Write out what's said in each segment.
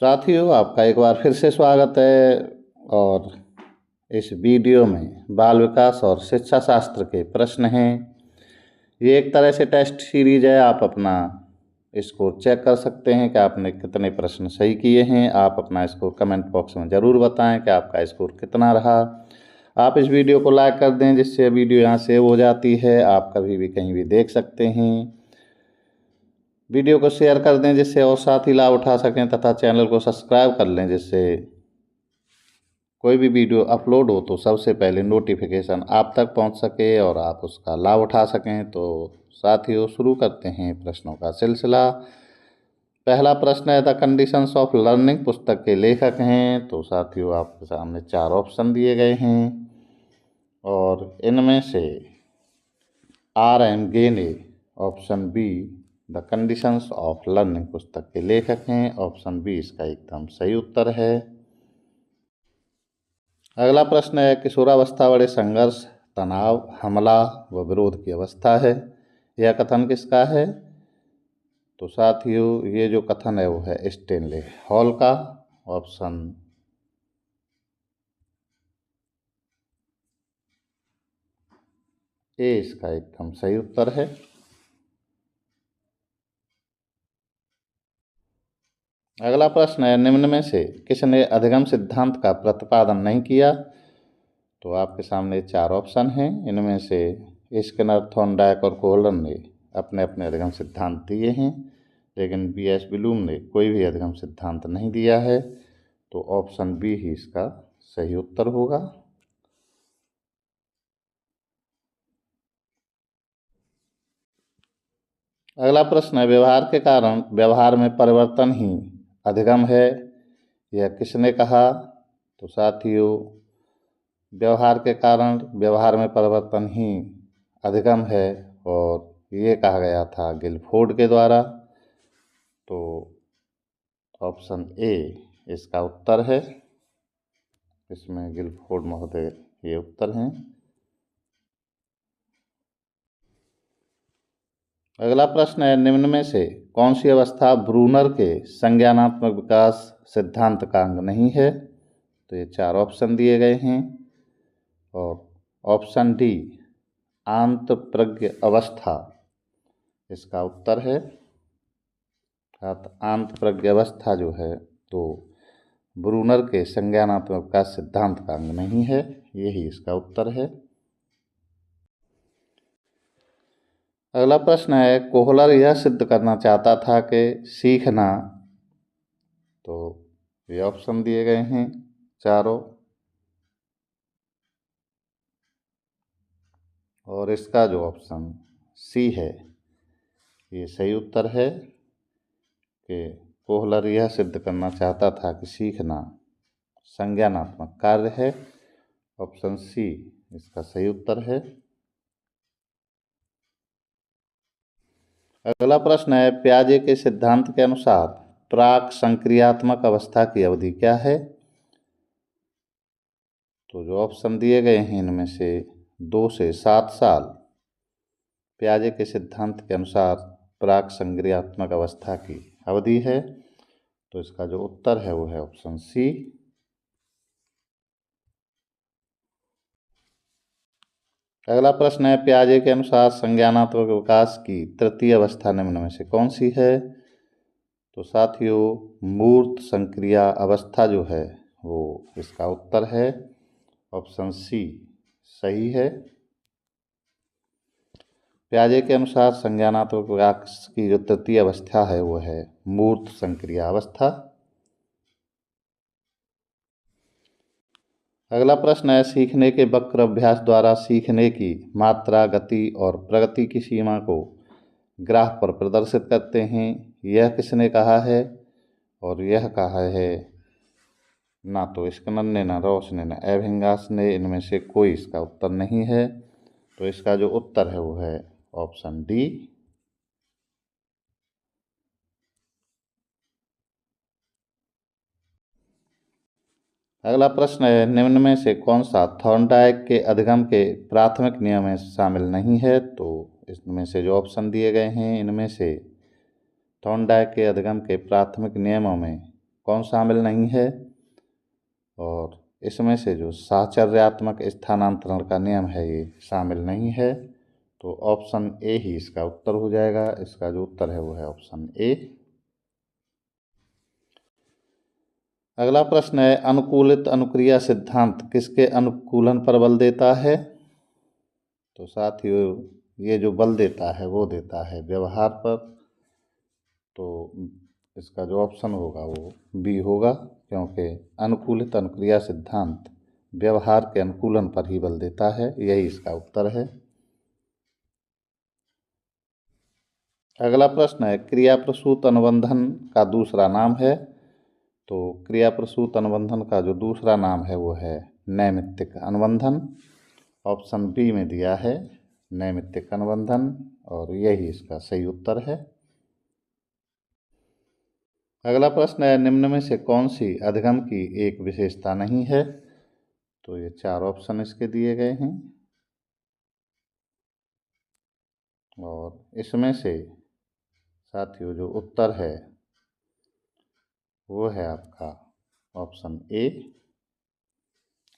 साथियों, आपका एक बार फिर से स्वागत है। और इस वीडियो में बाल विकास और शिक्षा शास्त्र के प्रश्न हैं। ये एक तरह से टेस्ट सीरीज है। आप अपना स्कोर चेक कर सकते हैं कि आपने कितने प्रश्न सही किए हैं। आप अपना स्कोर कमेंट बॉक्स में ज़रूर बताएं कि आपका स्कोर कितना रहा। आप इस वीडियो को लाइक कर दें, जिससे वीडियो यहाँ सेव हो जाती है। आप कभी भी कहीं भी देख सकते हैं। वीडियो को शेयर कर दें, जिससे और साथी लाभ उठा सकें, तथा चैनल को सब्सक्राइब कर लें, जिससे कोई भी वीडियो अपलोड हो तो सबसे पहले नोटिफिकेशन आप तक पहुंच सके और आप उसका लाभ उठा सकें। तो साथियों, शुरू करते हैं प्रश्नों का सिलसिला। पहला प्रश्न है, द कंडीशंस ऑफ लर्निंग पुस्तक के लेखक हैं। तो साथियों, आपके सामने 4 ऑप्शन दिए गए हैं और इनमें से R.M. गेने option be the conditions of learning पुस्तक के लेखक हैं। ऑप्शन बी इसका एकदम सही उत्तर है। अगला प्रश्न है, किशोरावस्था बड़े संघर्ष, तनाव, हमला व विरोध की अवस्था है। यह कथन किसका है? तो साथियों, ये जो कथन है वो है स्टेनले हॉल का। ऑप्शन ए इसका एकदम सही उत्तर है। अगला प्रश्न है, निम्न में से किसने अधिगम सिद्धांत का प्रतिपादन नहीं किया? तो आपके सामने 4 ऑप्शन हैं। इनमें से स्किनर, थॉर्नडाइक और कोहलर ने अपने अपने अधिगम सिद्धांत दिए हैं, लेकिन B.S. ब्लूम ने कोई भी अधिगम सिद्धांत नहीं दिया है। तो ऑप्शन बी ही इसका सही उत्तर होगा। अगला प्रश्न है, व्यवहार के कारण व्यवहार में परिवर्तन ही अधिगम है। यह किसने कहा? तो साथियों, व्यवहार के कारण व्यवहार में परिवर्तन ही अधिगम है और ये कहा गया था गिलफोर्ड के द्वारा। तो ऑप्शन ए इसका उत्तर है। इसमें गिलफोर्ड महोदय ये उत्तर हैं। अगला प्रश्न है, निम्न में से कौन सी अवस्था ब्रूनर के संज्ञानात्मक विकास सिद्धांत का अंग नहीं है? तो ये 4 ऑप्शन दिए गए हैं और ऑप्शन डी आंतप्रज्ञ अवस्था इसका उत्तर है। आंतप्रज्ञ अवस्था जो है तो ब्रूनर के संज्ञानात्मक विकास सिद्धांत का अंग नहीं है। यही इसका उत्तर है। अगला प्रश्न है, कोहलर यह सिद्ध करना चाहता था कि सीखना। तो ये ऑप्शन दिए गए हैं चारों और इसका जो ऑप्शन सी है ये सही उत्तर है कि कोहलर यह सिद्ध करना चाहता था कि सीखना संज्ञानात्मक कार्य है। ऑप्शन सी इसका सही उत्तर है। अगला प्रश्न है, पियाजे के सिद्धांत के अनुसार प्राक संक्रियात्मक अवस्था की अवधि क्या है? तो जो ऑप्शन दिए गए हैं इनमें से 2 से 7 साल पियाजे के सिद्धांत के अनुसार प्राक संक्रियात्मक अवस्था की अवधि है। तो इसका जो उत्तर है वो है ऑप्शन सी। अगला प्रश्न है, पियाजे के अनुसार संज्ञानात्मक विकास की तृतीय अवस्था निम्न में से कौन सी है? तो साथियों, मूर्त संक्रिया अवस्था जो है वो इसका उत्तर है। ऑप्शन सी सही है। पियाजे के अनुसार संज्ञानात्मक विकास की जो तृतीय अवस्था है वो है मूर्त संक्रिया अवस्था। अगला प्रश्न है, सीखने के वक्र अभ्यास द्वारा सीखने की मात्रा, गति और प्रगति की सीमा को ग्राफ पर प्रदर्शित करते हैं। यह किसने कहा है? और यह कहा है ना तो स्किनर ने, ना रॉस ने, ना एबिंगास ने। इनमें से कोई इसका उत्तर नहीं है। तो इसका जो उत्तर है वो है ऑप्शन डी। अगला प्रश्न है, निम्न में से कौन सा थॉर्नडाइक के अधिगम के प्राथमिक नियम में शामिल नहीं है? तो इसमें से जो ऑप्शन दिए गए हैं इनमें से थॉर्नडाइक के अधिगम के प्राथमिक नियमों में कौन शामिल नहीं है, और इसमें से जो साहचर्यात्मक स्थानांतरण का नियम है ये शामिल नहीं है। तो ऑप्शन ए ही इसका उत्तर हो जाएगा। इसका जो उत्तर है वो है ऑप्शन ए। अगला प्रश्न है, अनुकूलित अनुक्रिया सिद्धांत किसके अनुकूलन पर बल देता है? तो साथियों, ये जो बल देता है वो देता है व्यवहार पर। तो इसका जो ऑप्शन होगा वो बी होगा, क्योंकि अनुकूलित अनुक्रिया सिद्धांत व्यवहार के अनुकूलन पर ही बल देता है। यही इसका उत्तर है। अगला प्रश्न है, क्रिया प्रसूत अनुबंधन का दूसरा नाम है? तो क्रिया प्रसूत अनुबंधन का जो दूसरा नाम है वो है नैमित्तिक अनुबंधन। ऑप्शन बी में दिया है नैमित्तिक अनुबंधन, और यही इसका सही उत्तर है। अगला प्रश्न है, निम्न में से कौन सी अधिगम की एक विशेषता नहीं है? तो ये 4 ऑप्शन इसके दिए गए हैं, और इसमें से साथियों जो उत्तर है वो है आपका ऑप्शन ए।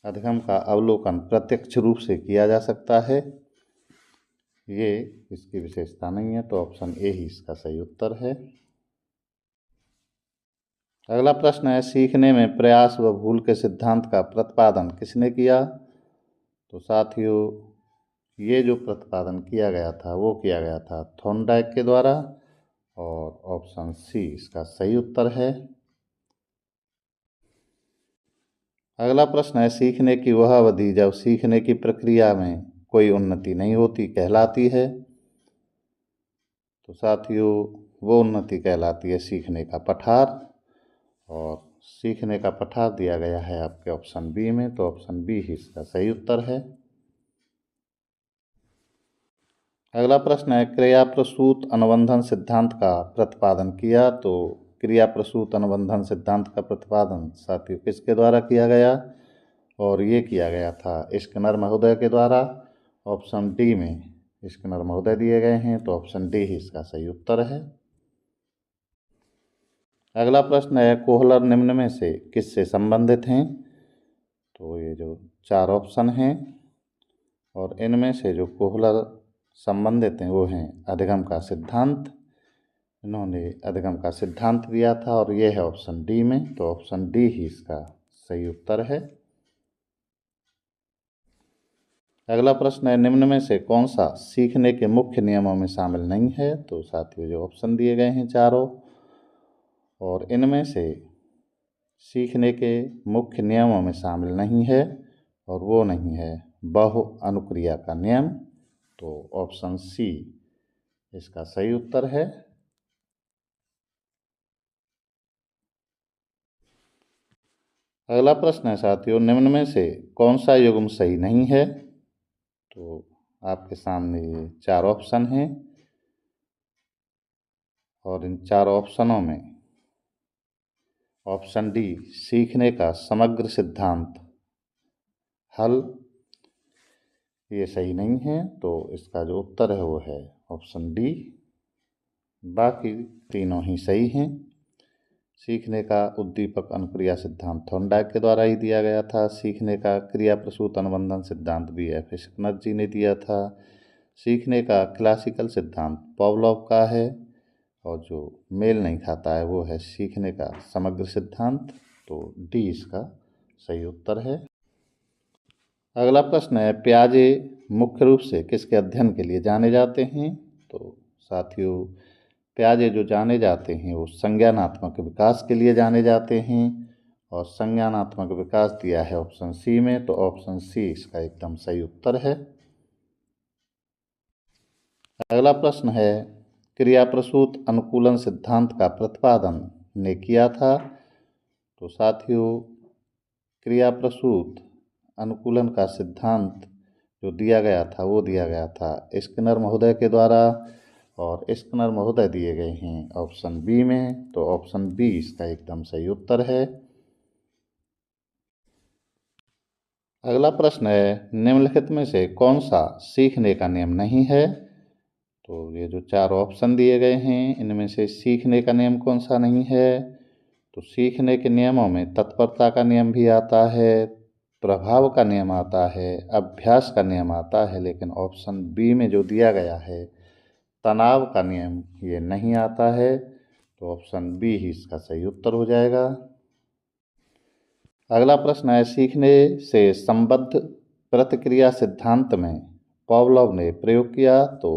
अधिगम का अवलोकन प्रत्यक्ष रूप से किया जा सकता है, ये इसकी विशेषता नहीं है। तो ऑप्शन ए ही इसका सही उत्तर है। अगला प्रश्न है, सीखने में प्रयास व भूल के सिद्धांत का प्रतिपादन किसने किया? तो साथियों, ये जो प्रतिपादन किया गया था वो किया गया था थॉर्नडाइक के द्वारा, और ऑप्शन सी इसका सही उत्तर है। अगला प्रश्न है, सीखने की वह अवधि जब सीखने की प्रक्रिया में कोई उन्नति नहीं होती कहलाती है? तो साथियों, वो उन्नति कहलाती है सीखने का पठार, और सीखने का पठार दिया गया है आपके ऑप्शन बी में। तो ऑप्शन बी ही इसका सही उत्तर है। अगला प्रश्न है, क्रिया प्रसूत अनुबंधन सिद्धांत का प्रतिपादन किया? तो क्रिया प्रसूत अनुबंधन सिद्धांत का प्रतिपादन साथियों किसके द्वारा किया गया? और ये किया गया था स्किनर महोदय के द्वारा। ऑप्शन डी में स्किनर महोदय दिए गए हैं, तो ऑप्शन डी ही इसका सही उत्तर है। अगला प्रश्न है, कोहलर निम्न में से किससे संबंधित हैं? तो ये जो 4 ऑप्शन हैं, और इनमें से जो कोहलर संबंधित हैं वो हैं अधिगम का सिद्धांत। इन्होंने अधिगम का सिद्धांत दिया था, और ये है ऑप्शन डी में। तो ऑप्शन डी ही इसका सही उत्तर है। अगला प्रश्न है, निम्न में से कौन सा सीखने के मुख्य नियमों में शामिल नहीं है? तो साथियों जो ऑप्शन दिए गए हैं चारों, और इनमें से सीखने के मुख्य नियमों में शामिल नहीं है, और वो नहीं है बहु अनुक्रिया का नियम। तो ऑप्शन सी इसका सही उत्तर है। अगला प्रश्न है साथियों, निम्न में से कौन सा युग्म सही नहीं है? तो आपके सामने ये 4 ऑप्शन हैं, और इन 4 ऑप्शनों में ऑप्शन डी सीखने का समग्र सिद्धांत हल, ये सही नहीं है। तो इसका जो उत्तर है वो है ऑप्शन डी। बाकी तीनों ही सही हैं। सीखने का उद्दीपक अनुक्रिया सिद्धांत थॉर्नडाइक के द्वारा ही दिया गया था। सीखने का क्रिया प्रसूत अनुबंधन सिद्धांत बी एफ स्किनर जी ने दिया था। सीखने का क्लासिकल सिद्धांत पावलोव का है, और जो मेल नहीं खाता है वो है सीखने का समग्र सिद्धांत। तो डी इसका सही उत्तर है। अगला प्रश्न है, पियाजे मुख्य रूप से किसके अध्ययन के लिए जाने जाते हैं? तो साथियों, पियाजे जो जाने जाते हैं वो संज्ञानात्मक विकास के लिए जाने जाते हैं, और संज्ञानात्मक विकास दिया है ऑप्शन सी में। तो ऑप्शन सी इसका एकदम सही उत्तर है। अगला प्रश्न है, क्रिया प्रसूत अनुकूलन सिद्धांत का प्रतिपादन ने किया था? तो साथियों, क्रिया प्रसूत अनुकूलन का सिद्धांत जो दिया गया था वो दिया गया था स्किनर महोदय के द्वारा, और स्किनर महोदय दिए गए हैं ऑप्शन बी में। तो ऑप्शन बी इसका एकदम सही उत्तर है। अगला प्रश्न है, निम्नलिखित में से कौन सा सीखने का नियम नहीं है? तो ये जो 4 ऑप्शन दिए गए हैं इनमें से सीखने का नियम कौन सा नहीं है? तो सीखने के नियमों में तत्परता का नियम भी आता है, प्रभाव का नियम आता है, अभ्यास का नियम आता है, लेकिन ऑप्शन बी में जो दिया गया है तनाव का नियम ये नहीं आता है। तो ऑप्शन बी ही इसका सही उत्तर हो जाएगा। अगला प्रश्न है, सीखने से संबद्ध प्रतिक्रिया सिद्धांत में पावलोव ने प्रयोग किया। तो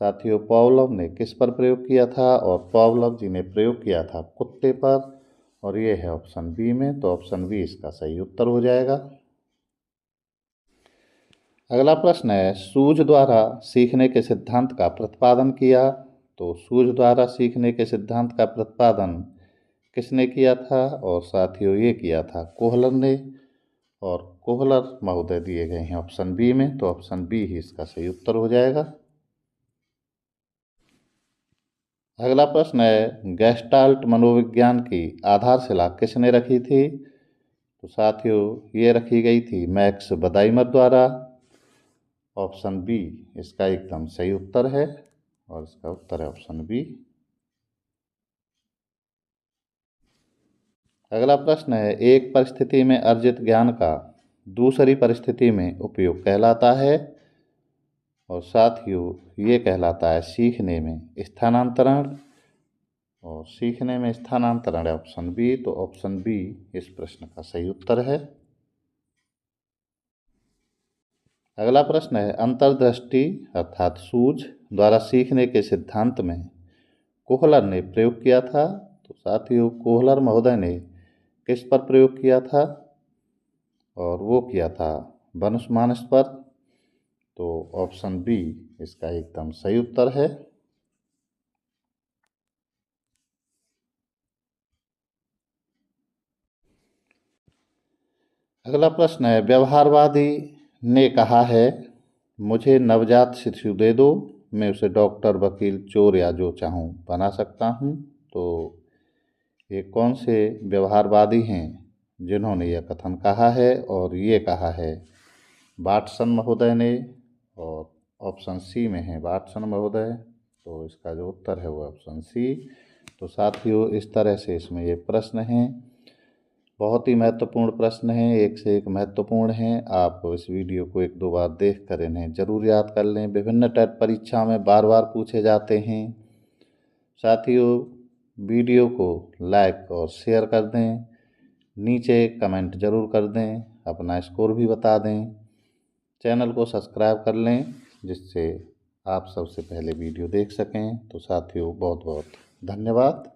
साथियों, पावलोव ने किस पर प्रयोग किया था? और पावलोव जी ने प्रयोग किया था कुत्ते पर, और ये है ऑप्शन बी में। तो ऑप्शन बी इसका सही उत्तर हो जाएगा। अगला प्रश्न है, सूझ द्वारा सीखने के सिद्धांत का प्रतिपादन किया। तो सूझ द्वारा सीखने के सिद्धांत का प्रतिपादन किसने किया था? और साथियों, ये किया था कोहलर ने, और कोहलर महोदय दिए गए हैं ऑप्शन बी में। तो ऑप्शन बी ही इसका सही उत्तर हो जाएगा। अगला प्रश्न है, गेस्टाल्ट मनोविज्ञान की आधारशिला किसने रखी थी? तो साथियों, ये रखी गई थी मैक्स बदाइमर द्वारा। ऑप्शन बी इसका एकदम सही उत्तर है, और इसका उत्तर है ऑप्शन बी। अगला प्रश्न है, एक परिस्थिति में अर्जित ज्ञान का दूसरी परिस्थिति में उपयोग कहलाता है। और साथियों, ये कहलाता है सीखने में स्थानांतरण। और सीखने में स्थानांतरण है ऑप्शन बी। तो ऑप्शन बी इस प्रश्न का सही उत्तर है। अगला प्रश्न है, अंतर्दृष्टि अर्थात सूझ द्वारा सीखने के सिद्धांत में कोहलर ने प्रयोग किया था। तो साथियों, कोहलर महोदय ने किस पर प्रयोग किया था? और वो किया था वनुस्मानस पर। तो ऑप्शन बी इसका एकदम सही उत्तर है। अगला प्रश्न है, व्यवहारवादी ने कहा है मुझे नवजात शिशु दे दो, मैं उसे डॉक्टर, वकील, चोर या जो चाहूँ बना सकता हूँ। तो ये कौन से व्यवहारवादी हैं जिन्होंने यह कथन कहा है? और ये कहा है वाटसन महोदय ने, और ऑप्शन सी में है वाटसन महोदय। तो इसका जो उत्तर है वो ऑप्शन सी। तो साथियों, इस तरह से इसमें ये प्रश्न हैं, बहुत ही महत्वपूर्ण प्रश्न हैं, एक से एक महत्वपूर्ण हैं। आप इस वीडियो को एक दो बार देख कर इन्हें जरूर याद कर लें, विभिन्न टेट परीक्षा में बार बार पूछे जाते हैं। साथियों, वीडियो को लाइक और शेयर कर दें, नीचे कमेंट जरूर कर दें, अपना स्कोर भी बता दें, चैनल को सब्सक्राइब कर लें जिससे आप सबसे पहले वीडियो देख सकें। तो साथियों, बहुत बहुत धन्यवाद।